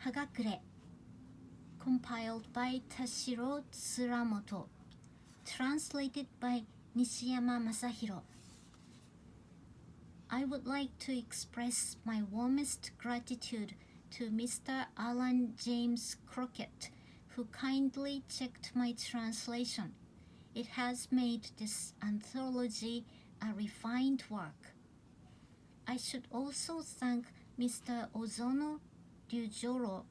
Hagakure, compiled by Tashiro Tsuramoto, translated by Nishiyama Masahiro. I would like to express my warmest gratitude to Mr. Alan James Crockett, who kindly checked my translation. It has made this anthology a refined work. I should also thank Mr. Ozono Ryujoro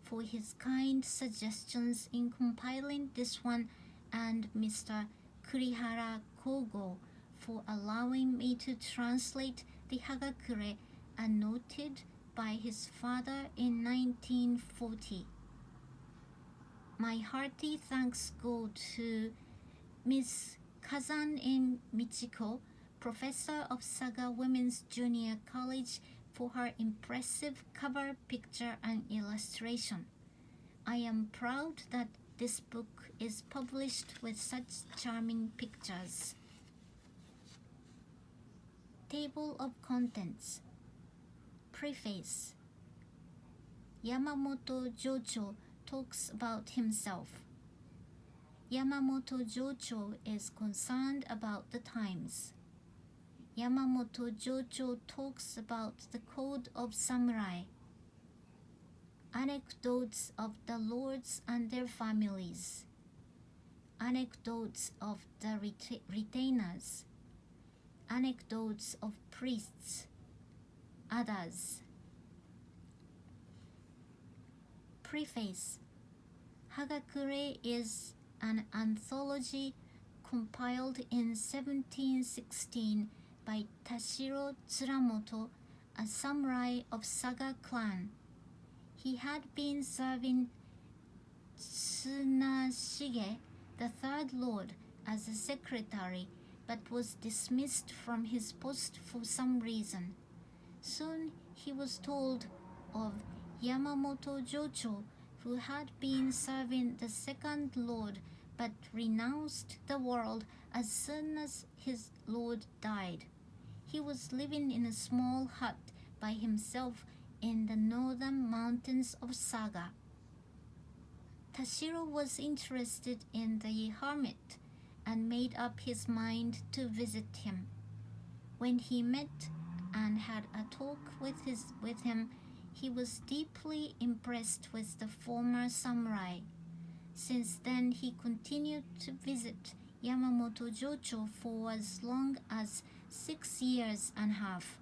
for his kind suggestions in compiling this one, and Mr. Kurihara Kogo for allowing me to translate the Hagakure annotated by his father in 1940. My hearty thanks go to Ms. Kazan Michiko, Professor of Saga Women's Junior College, for her impressive cover picture and illustration. I am proud that this book is published with such charming pictures. Table of Contents. Preface. Yamamoto Jocho talks about himself. Yamamoto Jocho is concerned about the times. Yamamoto Jocho talks about the code of samurai. Anecdotes of the lords and their families. Anecdotes of the retainers. Anecdotes of priests. Others. Preface. Hagakure is an anthology compiled in 1716 by Tashiro Tsuramoto, a samurai of Saga clan. He had been serving Tsunashige, the third lord, as a secretary, but was dismissed from his post for some reason. Soon he was told of Yamamoto Jocho, who had been serving the second lord but renounced the world as soon as his lord died. He was living in a small hut by himself in the northern mountains of Saga. Tashiro was interested in the hermit and made up his mind to visit him. When he met and had a talk with him, he was deeply impressed with the former samurai. Since then, he continued to visit Yamamoto Jocho for as long as 6 years and a half.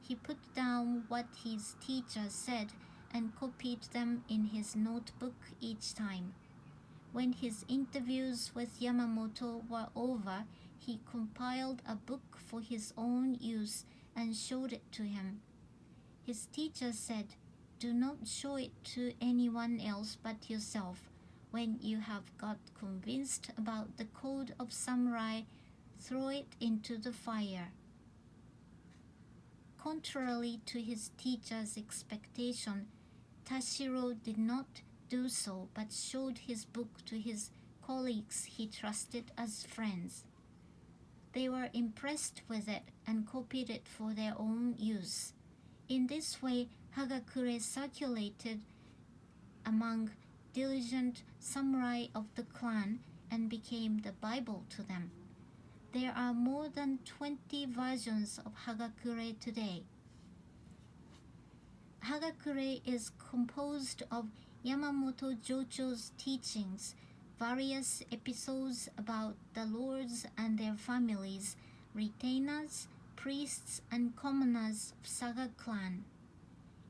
He put down what his teacher said and copied them in his notebook each time. When his interviews with Yamamoto were over, he compiled a book for his own use and showed it to him. His teacher said, "Do not show it to anyone else but yourself. When you have got convinced about the code of samurai, throw it into the fire." Contrary to his teacher's expectation, Tashiro did not do so but showed his book to his colleagues he trusted as friends. They were impressed with it and copied it for their own use. In this way, Hagakure circulated among diligent samurai of the clan and became the Bible to them. There are more than 20 versions of Hagakure today. Hagakure is composed of Yamamoto Jocho's teachings, various episodes about the lords and their families, retainers, priests, and commoners of Saga clan.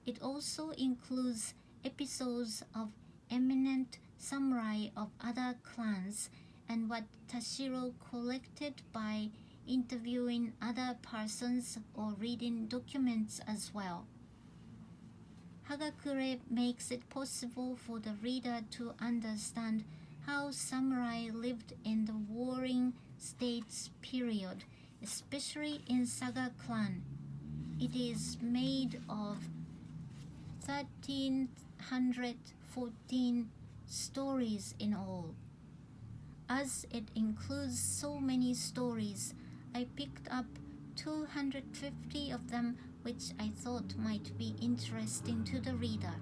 It also includes episodes of eminent samurai of other clans and what Tashiro collected by interviewing other persons or reading documents as well. Hagakure makes it possible for the reader to understand how samurai lived in the warring states period, especially in Saga clan. It is made of 1,314 stories in all. As it includes so many stories, I picked up 250 of them which I thought might be interesting to the reader.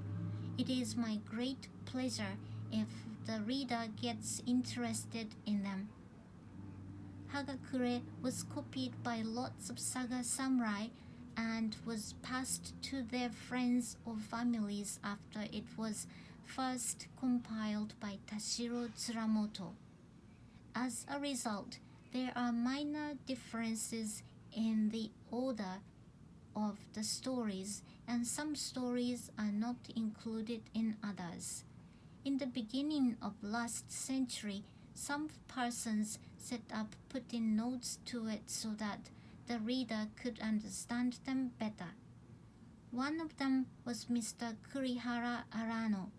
It is my great pleasure if the reader gets interested in them. Hagakure was copied by lots of saga samurai and was passed to their friends or families after it was first compiled by Tashiro Tsuramoto. As a result, there are minor differences in the order of the stories, and some stories are not included in others. In the beginning of last century, some persons set up putting notes to it so that the reader could understand them better. One of them was Mr. Kurihara Arano.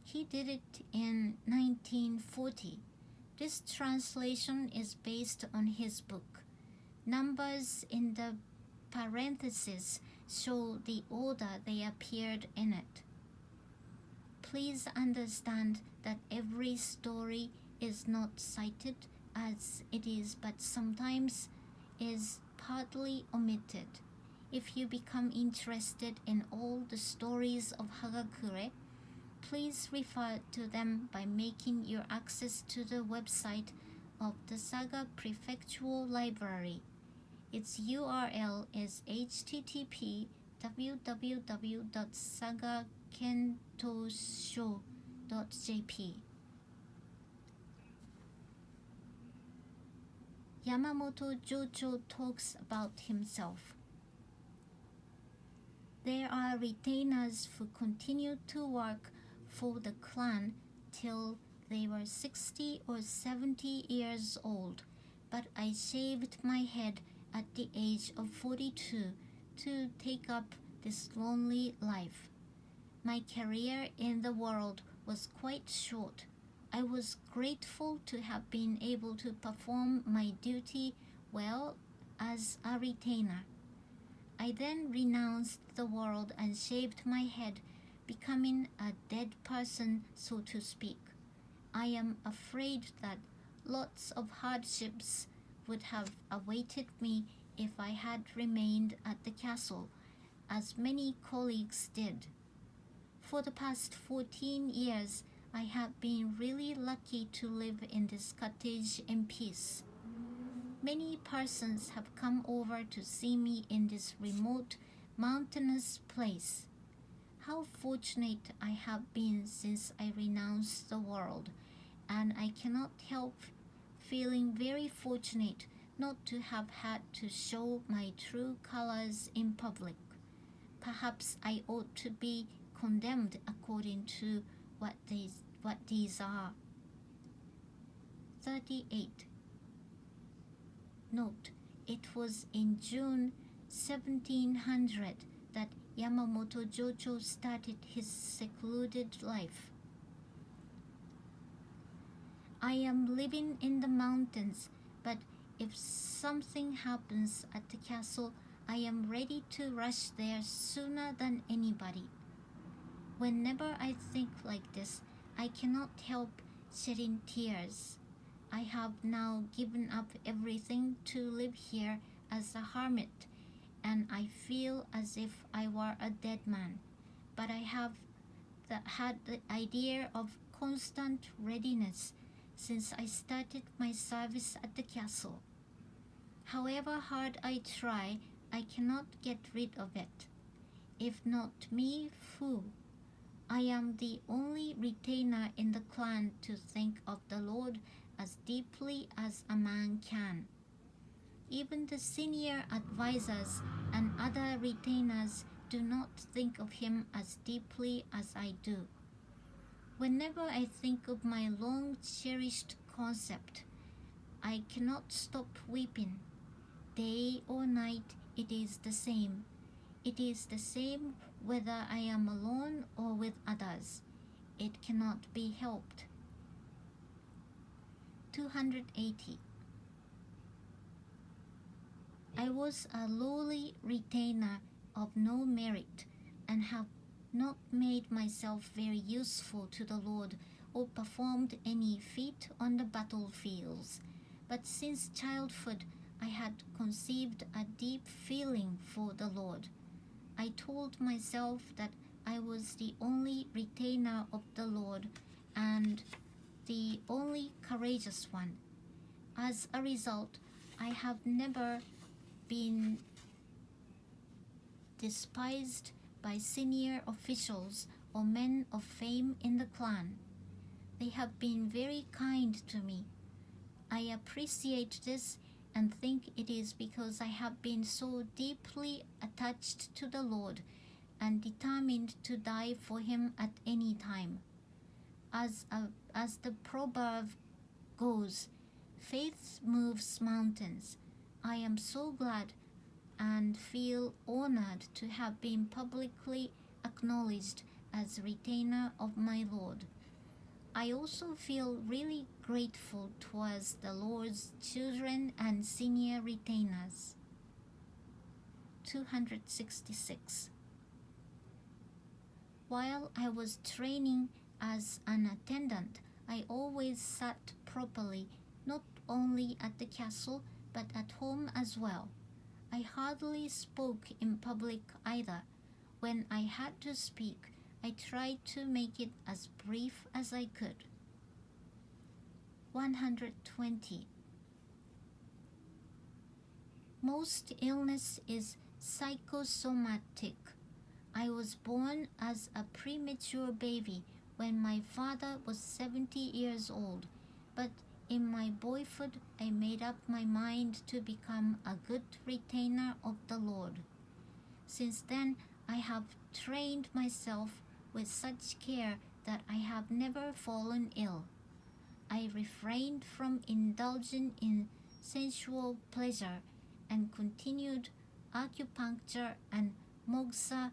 He did it in 1940. This translation is based on his book. Numbers in the parentheses show the order they appeared in it. Please understand that every story is not cited as it is, but sometimes is partly omitted. If you become interested in all the stories of Hagakure, please refer to them by making your access to the website of the Saga Prefectural Library. Its URL is http://sagakentossho.jp. Yamamoto Jocho talks about himself. There are retainers who continue to work for the clan till they were 60 or 70 years old, but I shaved my head at the age of 42 to take up this lonely life. My career in the world was quite short. I was grateful to have been able to perform my duty well as a retainer. I then renounced the world and shaved my head, becoming a dead person, so to speak. I am afraid that lots of hardships would have awaited me if I had remained at the castle, as many colleagues did. For the past 14 years, I have been really lucky to live in this cottage in peace. Many persons have come over to see me in this remote, mountainous place. How fortunate I have been since I renounced the world, and I cannot help feeling very fortunate not to have had to show my true colors in public. Perhaps I ought to be condemned according to what these are. 38. Note, it was in June 1700 that Yamamoto Jocho started his secluded life. I am living in the mountains, but if something happens at the castle, I am ready to rush there sooner than anybody. Whenever I think like this, I cannot help shedding tears. I have now given up everything to live here as a hermit, and I feel as if I were a dead man. But I have had the idea of constant readiness since I started my service at the castle. However hard I try, I cannot get rid of it. If not me, who? I am the only retainer in the clan to think of the Lord as deeply as a man can. Even the senior advisors and other retainers do not think of him as deeply as I do. Whenever I think of my long-cherished concept, I cannot stop weeping. Day or night, it is the same. It is the same whether I am alone or with others. It cannot be helped. 280. I was a lowly retainer of no merit and have not made myself very useful to the Lord or performed any feat on the battlefields. But since childhood, I had conceived a deep feeling for the Lord. I told myself that I was the only retainer of the Lord and the only courageous one. As a result, I have never been despised by senior officials or men of fame in the clan. They have been very kind to me. I appreciate this and think it is because I have been so deeply attached to the Lord and determined to die for him at any time. As the proverb goes, faith moves mountains. I am so glad and feel honored to have been publicly acknowledged as retainer of my Lord. I also feel really grateful towards the Lord's children and senior retainers. 266. While I was training as an attendant, I always sat properly, not only at the castle, but at home as well. I hardly spoke in public either. When I had to speak, I tried to make it as brief as I could. 120. Most illness is psychosomatic. I was born as a premature baby when my father was 70 years old, but in my boyhood I made up my mind to become a good retainer of the Lord. Since then, I have trained myself with such care that I have never fallen ill. I refrained from indulging in sensual pleasure and continued acupuncture and moxa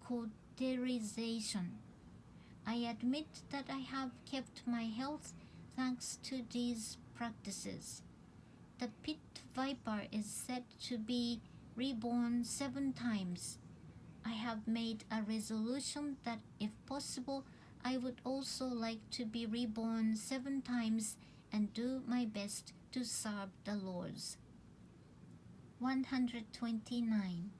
cauterization. I admit that I have kept my health thanks to these practices. The pit viper is said to be reborn 7 times. I have made a resolution that if possible, I would also like to be reborn 7 times and do my best to serve the Lord. 129.